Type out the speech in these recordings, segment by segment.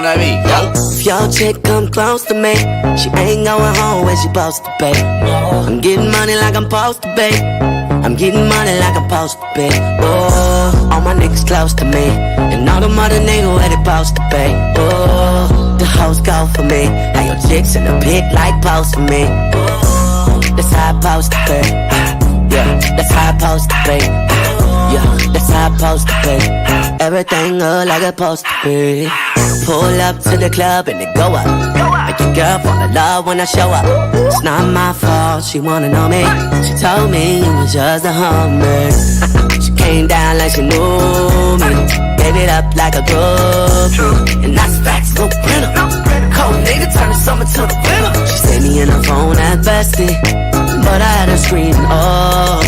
that beat, yo. If your chick come close to me, she ain't going home when she supposed to pay. I'm getting money like I'm supposed to pay. I'm getting money like I'm supposed to pay. Oh, all my niggas close to me, and all them other niggas where they supposed to pay. Oh, the hoes go for me. Now your chicks in the pit like post for me. Oh, that's how I supposed to pay. Yeah, that's how I supposed to pay. Yeah, that's how I supposed to pay. Everything look like it's supposed to be. Pull up to the club and it go up. Make your girl fall in love when I show up. It's not my fault, she wanna know me. She told me it was just a hummer. She came down like she knew me. Gave it up like a groupie. And that's facts, no printer. Cold nigga turn the summer to the winter. She saved me in her phone at bestie, but I had her scream, oh.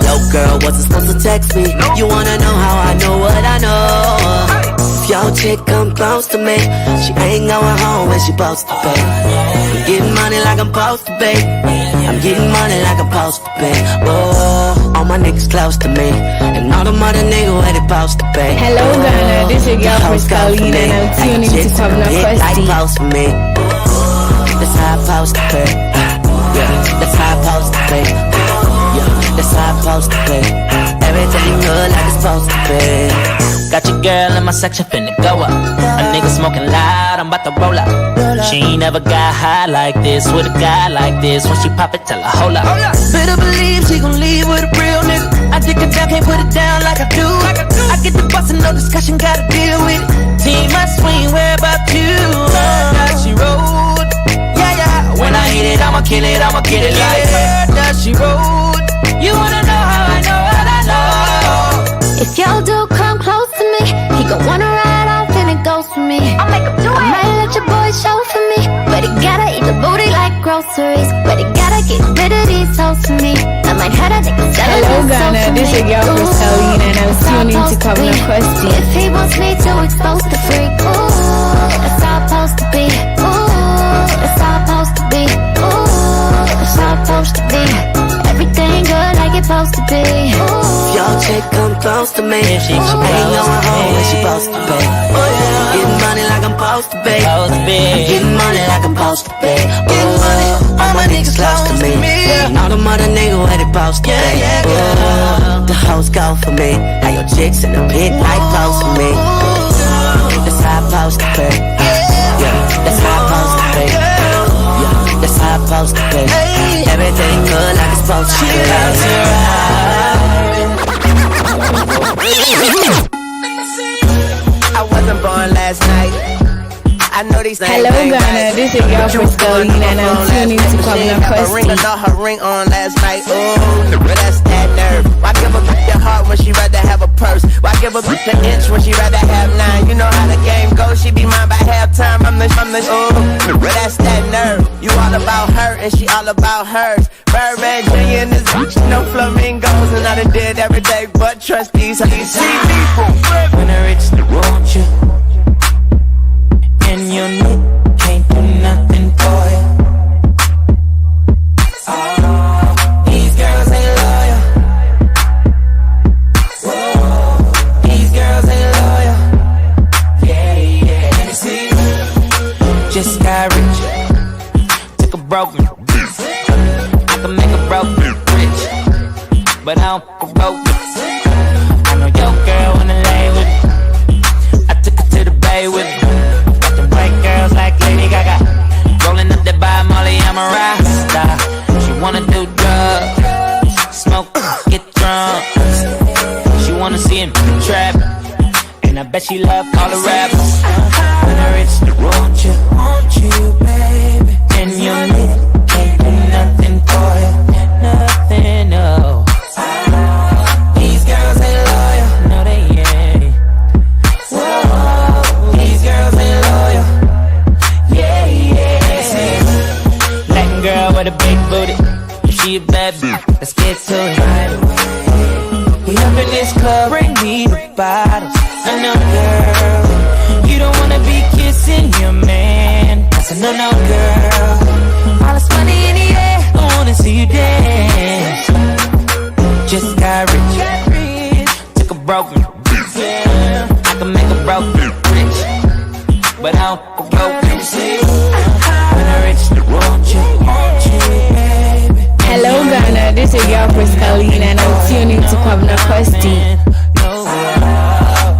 Yo girl, wasn't supposed to text me. You wanna know how I know what I know. If your chick come close to me, she ain't going home when she supposed to pay. I'm getting money like I'm supposed to pay. I'm getting money like I'm supposed to pay. Oh, all my niggas close to me, and all them other niggas where they supposed to pay. Hello Ghana, this is your girl Chris Colleen, and I'm tuning to Kwabena Kwesti. That's how I supposed to pay. Yeah, that's how I supposed to pay. Yeah, that's how I supposed to pay. Everything good like it's supposed to be. Got your girl in my section finna go up. A nigga smoking loud, I'm about to roll up. She ain't never got high like this with a guy like this. When she pop it, tell her hold up. Better believe she gon' leave with a real nigga. I dick it down, can't put it down like I do. I get the bustin', no discussion, gotta deal with it. Team, I swing, where about you? Does she roll? Yeah, yeah. When I hit it, I'ma kill it, I'ma get it like her. Does she roll? You wanna know how I know what I know? If your dude come close to me, he gon' wanna ride off and it goes for me. I'll make him do it. I might let your boy show for me, but he gotta eat the booty like groceries. But he gotta get rid of these hoes for me. I might have that nigga selling Hello his soul Ghana, for this me. is your girl Chris Colleen, and I'm tuning to Kwabena Kwesti. If he wants me to expose the freak, ooh, that's how I'm supposed to be. Ooh, that's how I'm supposed to be. Ooh, that's how I'm supposed to be. Everything good like it's supposed to be. Ooh. If your chick come close to me, she ain't going home when she supposed to pay. Getting money like I'm supposed to pay. Getting money like I'm supposed to pay. Oh, all my niggas close to me, and all them other niggas where they supposed to pay. Oh, the hoes go for me. Now your chicks in the pit like close to me. That's how I'm supposed to pay. Yeah, that's how I'm supposed to pay. Yeah, that's how I'm supposed to pay. Everything good like it's supposed to be. I wasn't born last night. I know these things. Hello Ghana, this is your girl Chris Colleen, and I'm tuning to Kwabena Her ring, Kwesti. her ring on last night. Ooh, but that's that nerve. Why give a bitch your heart when she rather have a purse? Why give a bitch an inch when she rather have 9? You know how the game goes. She be mine by halftime. I'm the ooh, but that's that nerve. You all about her and she all about hers. Birdman Jr. in this bitch, no flamingos, and I done did every day but trust these. You see people When I reach the road, you and your nigga can't do nothing for you. Oh, these girls ain't loyal. Whoa, these girls ain't loyal. Yeah, yeah. Let me see. Just got rich, took a broken. I can make a broken rich, but I don't fuck a broken. I know your girl wanna lay with me. I took her to the bay with me. Got them white girls like Lady Gaga, rolling up that by Molly, I'm a rasta. She wanna do drugs, smoke, get drunk. She wanna see him trap, and I bet she love all the rappers. When I reach the road, want you, baby, and you can't do nothing for you, nothing, no. These girls ain't loyal, no they ain't. Whoa, these girls ain't loyal. Yeah, yeah. Latin girl with a big booty, she a bad bitch, let's get to it. We up in this club, bring me the bottles. I know, girl, you don't wanna be kissing your man. I said, no, no, girl, all this money in the air, I wanna see you dance. Just got rich, took a broken. I can make a broken rich, but I don't go crazy. When I reach the want you, baby. Hello Ghana, this is your Chris Colleen and I'm tuning to Kwabena Kwesti.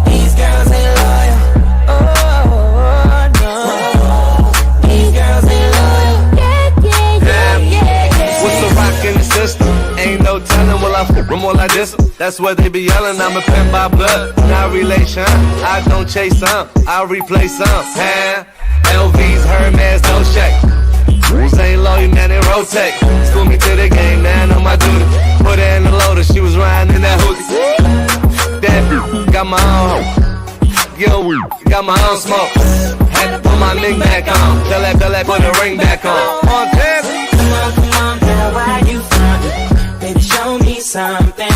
These girls ain't loyal. Oh, no. These girls ain't loyal. What's the rock in the system? Ain't no telling, will I f***em all like this? That's what they be yelling, I'm a pimp by blood, not relation. I don't chase some, I replace some. Huh? LV's, Hermes, no shake. Rules ain't low, you man, they rotate. School me to the game, man, on my duty. Put her in the loader, she was riding in that hoodie. That got my own hoe. Yo, got my own smoke. Had to put my ring back on. Tell that, put the ring back on. Come on, girl, why you frontin'? Baby, show me something.